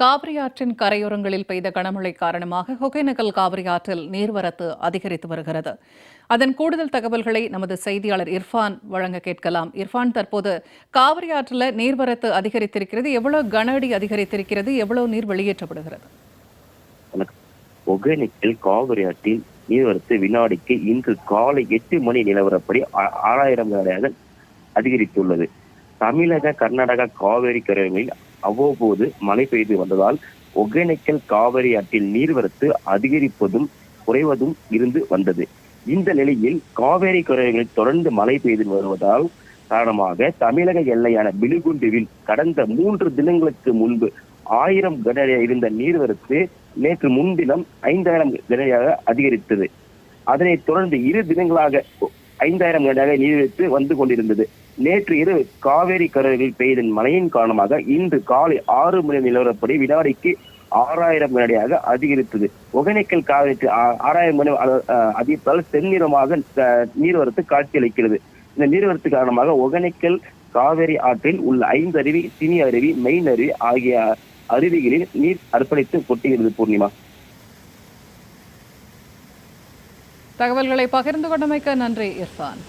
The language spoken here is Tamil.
காவிரி ஆற்றின் கரையோரங்களில் பெய்த கனமழை காரணமாக ஒகேனக்கல் காவிரி ஆற்றில் நீர்வரத்து அதிகரித்து வருகிறது. அதன் கூடுதல் தகவல்களை நமது செய்தியாளர் இர்ஃபான் வழங்க கேட்கலாம். இர்ஃபான், தற்போது காவிரி ஆற்றில் நீர்வரத்து அதிகரித்திருக்கிறது. எவ்வளவு கன அடி அதிகரித்திருக்கிறது? எவ்வளவு நீர் வெளியேற்றப்படுகிறது? ஒகேனக்கல் காவிரி ஆற்றில் நீர்வரத்து வினாடிக்கு இன்று காலை 8 மணி நிலவரப்படி 6000 கனஅடியாக அதிகரித்துள்ளது. தமிழக, கர்நாடகா காவிரி கரைகளில் அவ்வப்போது மழை பெய்து வந்ததால் ஒகேனக்கல் காவிரி ஆற்றில் நீர்வரத்து அதிகரிப்பதும் குறைவதும் இருந்து வந்தது. இந்த நிலையில் காவிரி கரைகளில் தொடர்ந்து மழை பெய்து வருவதால் காரணமாக தமிழக எல்லையான பிலிகுண்டுவில் கடந்த 3 தினங்களுக்கு முன்பு 1000 கனஅடியாக இருந்த நீர்வரத்து நேற்று முன்தினம் 5000 கனஅடியாக அதிகரித்தது. அதனைத் தொடர்ந்து 2 தினங்களாக 5000 கனஅடியாக நீர்வரத்து வந்து கொண்டிருந்தது. நேற்று இரவு காவேரி கரைகளில் பெய்த மழையின் காரணமாக இன்று காலை 6 மணி நிலவரப்படி வினாடிக்கு 6000 கனஅடியாக அதிகரித்தது. ஒகேனக்கல் காவிரிக்கு 6000 மணி அதிகரித்தால் செந்நிறமாக நீர்வரத்து காட்சியளிக்கிறது. இந்த நீர்வரத்து காரணமாக ஒகேனக்கல் காவிரி ஆற்றில் உள்ள 5 அருவி, சினி அருவி, மெயின் அருவி ஆகிய அருவிகளில் நீர் அர்ப்பணித்து கொட்டுகிறது. பூர்ணிமா, தகவல்களை பகிர்ந்து கொண்டமைக்க நன்றி இர்ஃபான்.